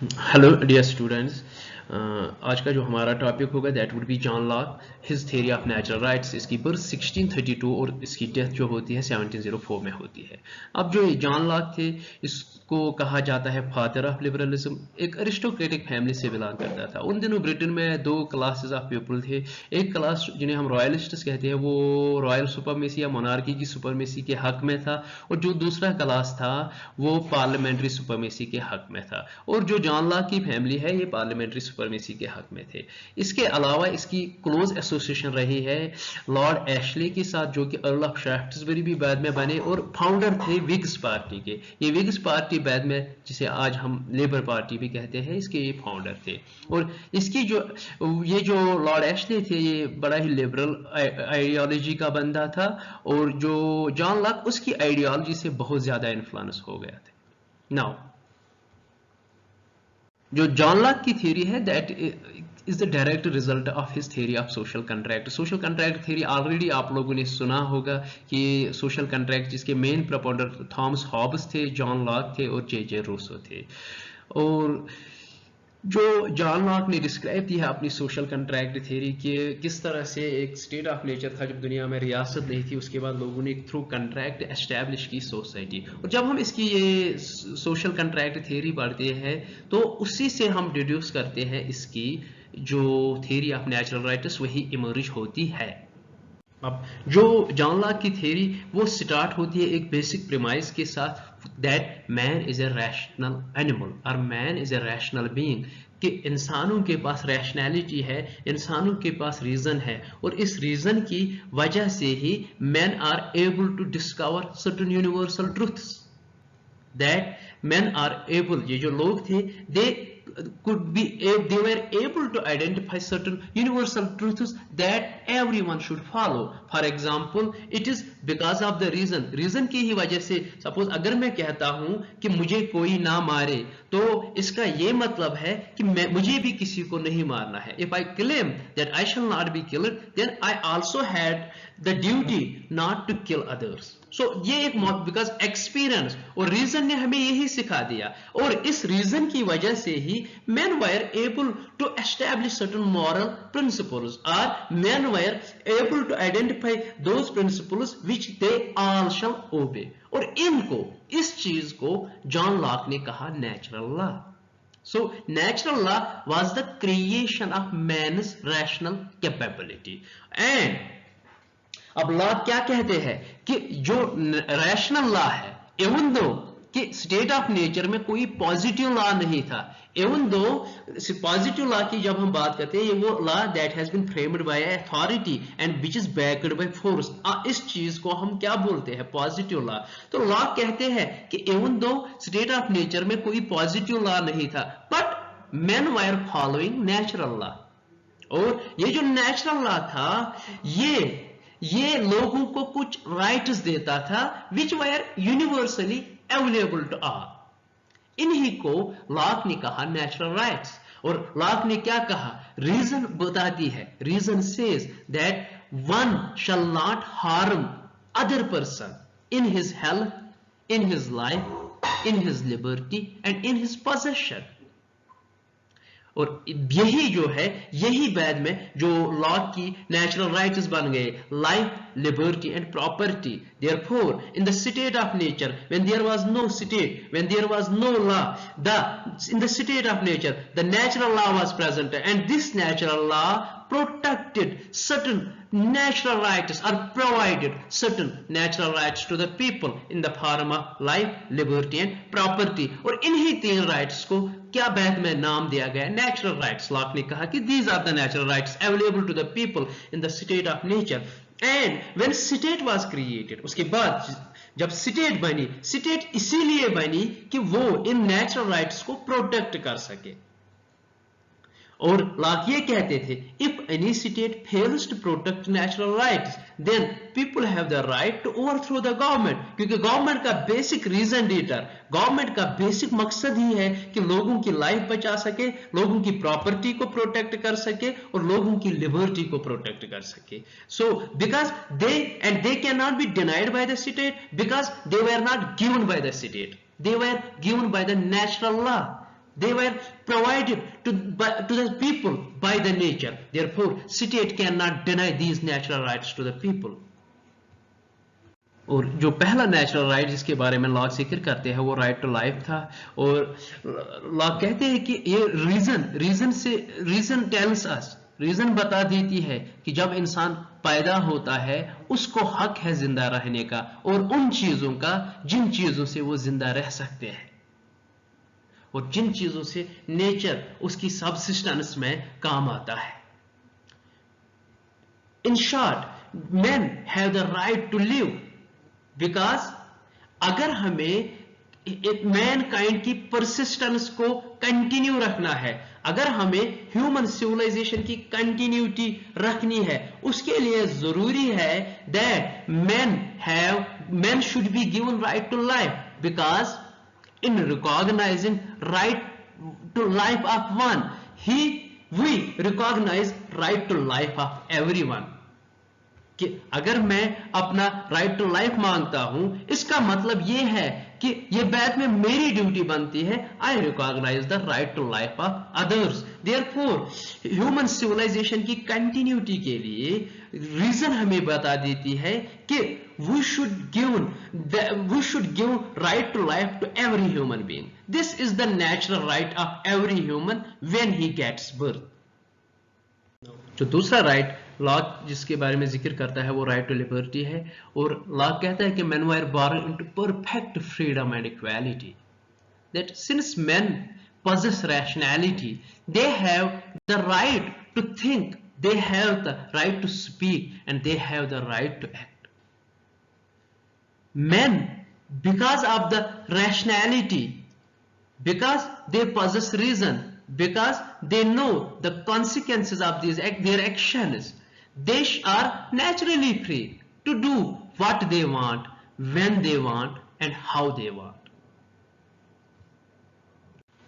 Hello dear students. आज का जो हमारा टॉपिक होगा that would be John Locke, his theory of natural rights. इसकी बर्थ 1632 और इसकी डेथ जो होती है 1704 में होती है। अब जो ये जॉन लॉक थे, इसको कहा जाता है फादर ऑफ लिबरलिज्म। एक अरिस्टोक्रेटिक फैमिली से बिलोंग करता था। उन दिनों ब्रिटेन में दो क्लासेस ऑफ पीपल थे। एक क्लास जिन्हें हम रॉयलिस्ट्स कहते हैं, वो रॉयल सुपरमेसी या मोनार्की की सुपरमेसी के हक में था, और जो दूसरा क्लास था वो पार्लियामेंट्री सुपरमेसी के हक में था। और जो जॉन लॉक की फैमिली है, ये पार्लियामेंट्री सुपरमेसी के हक में थे। इसके अलावा इसकी क्लोज एसोसिएशन रही है लॉर्ड एशले के साथ, जो कि अर्ल ऑफ शाफ्टसबरी भी बाद में बने और फाउंडर थे विग्स पार्टी के। ये विग्स पार्टी बाद में, जिसे आज हम लेबर पार्टी भी कहते हैं, इसके ये फाउंडर थे। और इसकी जो ये जो लॉर्ड एशले थे, ये बड़ा ही लिबरल आइडियोलॉजी का बंदा था, और जो जॉन लॉक उसकी आइडियोलॉजी से बहुत ज्यादा इन्फ्लुएंस हो गया था। नाउ जो जॉन लॉक की थ्योरी है, that is the direct result of his theory of social contract. Social contract theory already आप लोगों ने सुना होगा कि सोशल कंट्रैक्ट जिसके मेन प्रपोनेंट थॉमस हॉब्स थे, जॉन लॉक थे और जे रूसो थे। और जो जॉन लॉक ने डिस्क्राइब की है अपनी सोशल कंट्रैक्ट थ्योरी के, किस तरह से एक स्टेट ऑफ नेचर था जब दुनिया में रियासत नहीं थी, उसके बाद लोगों ने थ्रू कंट्रैक्ट एस्टैब्लिश की सोसाइटी। और जब हम इसकी ये सोशल कंट्रैक्ट थ्योरी पढ़ते हैं, तो उसी से हम डिड्यूस करते हैं इसकी जो थ्योरी ऑफ नेचुरल राइट्स वही इमर्ज होती है। अब जो जॉन लॉक की थ्योरी वो स्टार्ट होती है एक बेसिक प्रीमाइस के साथ, that man is a rational animal और man is a rational being, कि इंसानों के पास रैशनैलिटी है, इंसानों के पास रीजन है, और इस रीजन की वजह से ही man are able to discover certain universal truths. That men are able, ये जो लोग थे, they they were able to identify certain universal truths that everyone should follow. For example, it is because of the reason की ही वजह से, suppose अगर मैं कहता हूं कि मुझे कोई ना मारे, तो इसका ये मतलब है कि मुझे भी किसी को नहीं मारना है। If I claim that I shall not be killed, then I also had the duty not to kill others. सो ये एक बिकॉज एक्सपीरियंस और रीजन ने हमें यही सिखा दिया, और इस रीजन की वजह से ही men were able to establish certain moral principles, or men were able to identify those principles which they all shall obey. और इनको, इस चीज को जॉन लॉक ने कहा natural law. So natural law was the creation of man's rational capability. And अब law क्या कहते हैं कि जो रैशनल लॉ है, इवन दो कि स्टेट ऑफ नेचर में कोई पॉजिटिव लॉ नहीं था, इवन दो पॉजिटिव लॉ की जब हम बात करते हैं, ये वो law that has been framed by authority and which is backed by force, इस चीज को हम क्या बोलते हैं, पॉजिटिव लॉ। तो लॉ कहते हैं कि even though state of nature में कोई पॉजिटिव लॉ नहीं था, but main were following natural law. और ये जो नेचुरल लॉ था, ये लोगों को कुछ राइट्स देता था विच वर यूनिवर्सली अवेलेबल टू ऑल। इन्हीं को लॉक ने कहा नेचुरल राइट्स। और लॉक ने क्या कहा, रीजन बताती है, reason says that one shall not harm other person in his health, in his life, in his liberty and in his possession. और यही जो है, यही बाद में जो लॉ की नेचुरल राइट्स बन गए, life, liberty and property. Therefore in the state of nature, when there was no state, when there was no law, in the state of nature the natural law was present, and this natural law protected certain natural rights or provided certain natural rights to the people in the form of life, liberty and property. और इन्हीं तीन rights को क्या बाद में नाम दिया गया, नेचुरल राइट्स। लॉक ने कहा कि these are the natural rights available to the people in the state of nature. And when state was created, उसके बाद जब स्टेट बनी, स्टेट इसीलिए बनी कि वो इन नेचुरल राइट्स को प्रोटेक्ट कर सके। और लॉक ये कहते थे, if any state fails to protect natural rights, then people have the right to overthrow the government. क्योंकि गवर्नमेंट का बेसिक रीजन डेटर, गवर्नमेंट का बेसिक मकसद ही है कि लोगों की लाइफ बचा सके, लोगों की प्रॉपर्टी को प्रोटेक्ट कर सके और लोगों की लिबर्टी को प्रोटेक्ट कर सके। So because they can not be denied by the state, because they were not given by the state, they were given by the natural law. they were provided to the people by the nature. Therefore state cannot deny these natural rights to the people. और जो पहला natural right जिसके बारे में law जिक्र करते हैं वो राइट टू लाइफ था। और लॉ कहते हैं कि ये रीजन टेल्स अस, रीजन बता देती है कि जब इंसान पैदा होता है उसको हक है जिंदा रहने का और उन चीजों का जिन चीजों से वो जिंदा रह सकते हैं और जिन चीजों से नेचर उसकी सबसिस्टेंस में काम आता है। In short, men have the right to live because अगर हमें मैन काइंड की परसिस्टेंस को कंटिन्यू रखना है, अगर हमें ह्यूमन सिविलाइजेशन की कंटिन्यूटी रखनी है, उसके लिए जरूरी है that man should be given right to life because in recognizing right to life of one we recognize right to life of everyone. कि अगर मैं अपना राइट टू लाइफ मांगता हूं इसका मतलब यह है कि यह बाद में मेरी ड्यूटी बनती है, I recognise the right to life of others. Therefore human civilisation की कंटिन्यूटी के लिए रीजन हमें बता देती है कि we should give right to life to every human being. This is the natural right of every human when he gets birth. जो दूसरा राइट लॉ जिसके बारे में जिक्र करता है वो राइट टू लिबर्टी है। और लॉ कहता है कि men were born into perfect freedom and equality, that since men possess rationality, they have the right to think, they have the right to speak, and they have the right to act. Men, because of the rationality, because they possess reason, because they know the consequences of their actions, they are naturally free to do what they want, when they want, and how they want.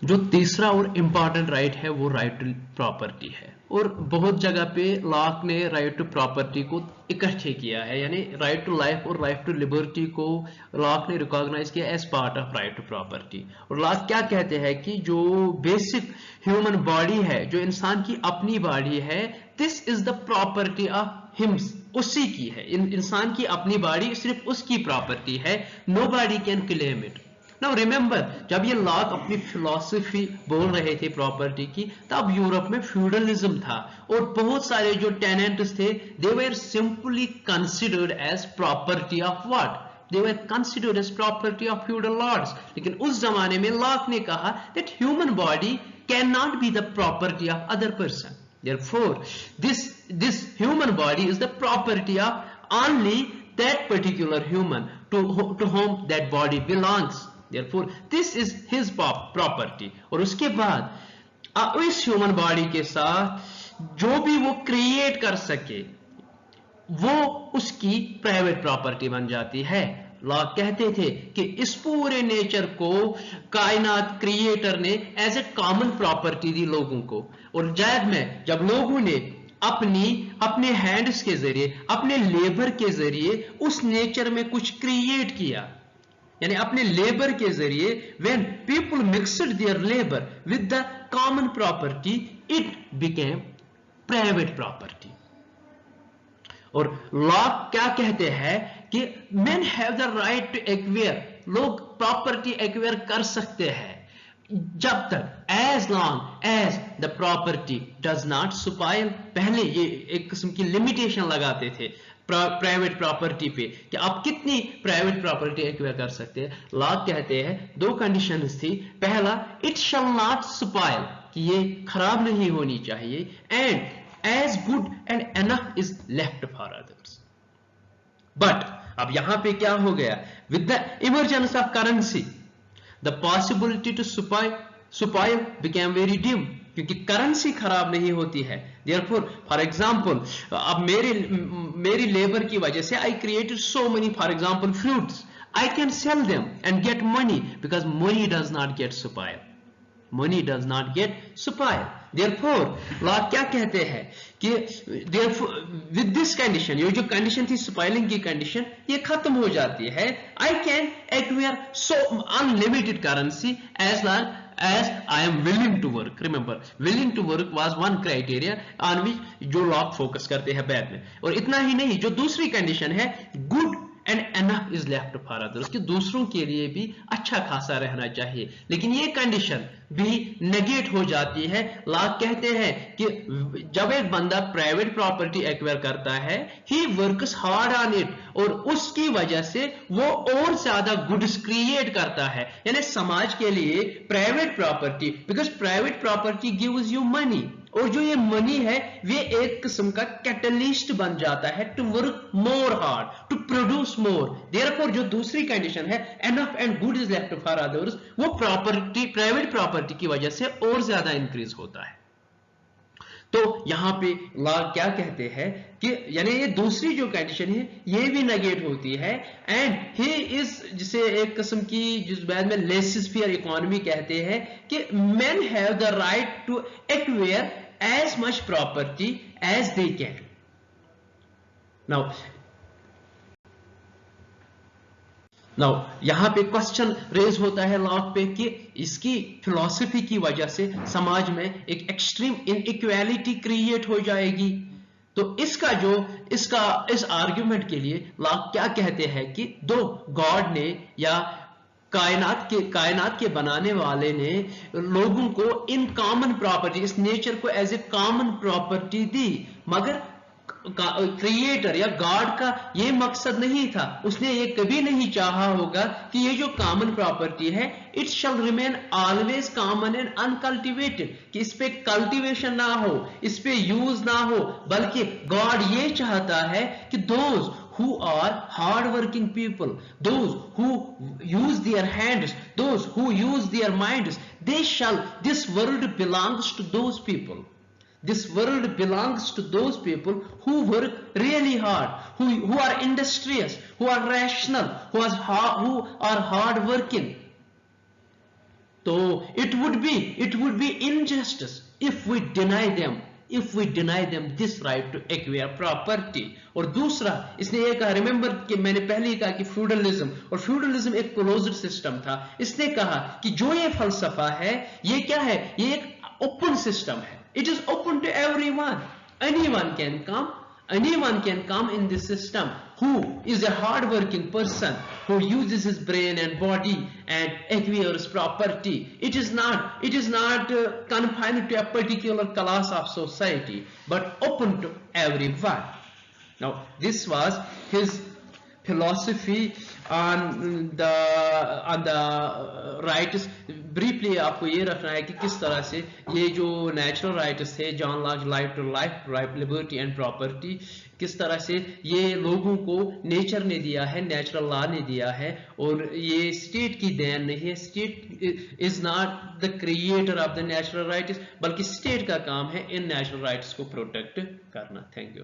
जो तीसरा और important right है वो right to property है। और बहुत जगह पे लॉक ने राइट टू प्रॉपर्टी को इकट्ठे किया है, यानी राइट टू लाइफ और राइट टू लिबर्टी को लॉक ने रिकॉग्नाइज किया as part of right to property. और लॉक क्या कहते हैं कि जो बेसिक ह्यूमन बॉडी है, जो इंसान की अपनी बॉडी है, this is the property of him, उसी की है। इंसान की अपनी बॉडी सिर्फ उसकी प्रॉपर्टी है, nobody can claim it. Now remember, जब ये लॉक अपनी फिलॉसफी बोल रहे थे प्रॉपर्टी की, तब यूरोप में फ्यूडलिज्म था और बहुत सारे जो टेनेंट्स थे they were simply considered as property of what, they were considered as property of feudal lords. लेकिन उस जमाने में लॉक ने कहा that human body can not be the property of other person, therefore this human body is the property of only that particular human to whom that body belongs, therefore this is his property। और उसके बाद इस human body के साथ जो भी वो create कर सके वो उसकी प्राइवेट प्रॉपर्टी बन जाती है। लॉ कहते थे कि इस पूरे नेचर को कायनात क्रिएटर ने एज ए कॉमन प्रॉपर्टी दी लोगों को। और जैद में जब लोगों ने अपने हैंड्स के जरिए, अपने लेबर के जरिए उस नेचर में कुछ क्रिएट किया, यानी अपने लेबर के जरिए, when people mixed their labour with the common property, it became private property. और लॉ क्या कहते हैं कि men have the right to acquire, लोग प्रॉपर्टी एक्वायर कर सकते हैं जब तक as long as the property does not spoil। पहले ये एक किस्म की लिमिटेशन लगाते थे प्राइवेट प्रॉपर्टी पे कि आप कितनी प्राइवेट प्रॉपर्टी एक्वायर कर सकते हैं। लॉ कहते हैं दो कंडीशंस थी, पहला इट शैल नॉट स्पॉइल, कि ये खराब नहीं होनी चाहिए, and as good and enough is left for others। but अब यहां पे क्या हो गया, with the emergence of currency the possibility to spoil became very dim, क्योंकि करेंसी खराब नहीं होती है। therefore for example अब मेरी लेबर की वजह से I created so many, for example fruits, I can sell them and get money because money does not get spoiled, money does not get spoiled। therefore law क्या कहते हैं कि therefore with this condition, ये जो condition थी spoiling की condition, ये खत्म हो जाती है। I can acquire so unlimited currency as long as I am willing to work. Remember, willing to work was one criteria on which जो लोग फोकस करते हैं बाद में. और इतना ही नहीं, जो दूसरी कंडीशन है good and enough is left for others, कि दूसरों के लिए भी अच्छा खासा रहना चाहिए. लेकिन ये कंडीशन भी नेगेट हो जाती है. लोग कहते हैं कि जब एक बंदा प्राइवेट प्रॉपर्टी एक्वायर करता है, he works hard on it, और उसकी वजह से वो और ज्यादा गुड्स क्रिएट करता है. यानी समाज के लिए private property, because private property gives you money, और जो ये मनी है वे एक किस्म का कैटलिस्ट बन जाता है to work more hard, to produce more. Therefore जो दूसरी कंडीशन है enough and good is left for others, वो प्रॉपर्टी, प्राइवेट प्रॉपर्टी की वजह से और ज्यादा इंक्रीज होता है. तो यहां पे लॉ क्या कहते हैं कि यानी ये दूसरी जो कंडीशन है ये भी नेगेट होती है. एंड ही इज, जिसे एक किस्म की जिस बाद में लेसिस-फेयर इकोनॉमी कहते हैं, कि men have the right to acquire as much property as they can. Now यहां पे क्वेश्चन रेज होता है लॉ पे कि इसकी फिलॉसफी की वजह से समाज में एक एक्सट्रीम इनइक्वालिटी क्रिएट हो जाएगी. तो इस आर्ग्यूमेंट के लिए लॉ क्या कहते हैं कि दो गॉड ने या कायनात के बनाने वाले ने लोगों को इन कॉमन प्रॉपर्टी, इस नेचर को एज ए कॉमन प्रॉपर्टी दी, मगर क्रिएटर या गॉड का ये मकसद नहीं था. उसने ये कभी नहीं चाहा होगा कि ये जो कॉमन प्रॉपर्टी है it shall remain always common and uncultivated, कि इस पे कल्टीवेशन ना हो, इस पे यूज ना हो, बल्कि गॉड ये चाहता है कि those who are hard working people, those who use their hands, those who use their minds, this world belongs to those people. This world belongs to those people who work really hard, who are industrious, who are rational, who are hard working. So it would be injustice if we deny them this right to acquire property. और दूसरा इसने ये कहा, remember कि मैंने पहले ही कहा कि फ्यूडलिज्म एक क्लोज्ड सिस्टम था. इसने कहा कि जो ये फलसफा है ये क्या है, ये एक ओपन सिस्टम है. It is open to everyone. Anyone can come in this system who is a hard-working person, who uses his brain and body and acquires property. It is not confined to a particular class of society, but open to everyone. Now, this was his philosophy on the rights. Briefly आपको ये रखना है कि किस तरह से ये जो नेचुरल राइट्स थे, John Locke right to life, liberty and property, किस तरह से ये लोगों को नेचर ने दिया है, नेचुरल लॉ ने दिया है, और ये स्टेट की देन नहीं है. State is not the creator of the natural rights, बल्कि स्टेट का काम है इन नेचुरल राइट्स को प्रोटेक्ट करना. Thank you.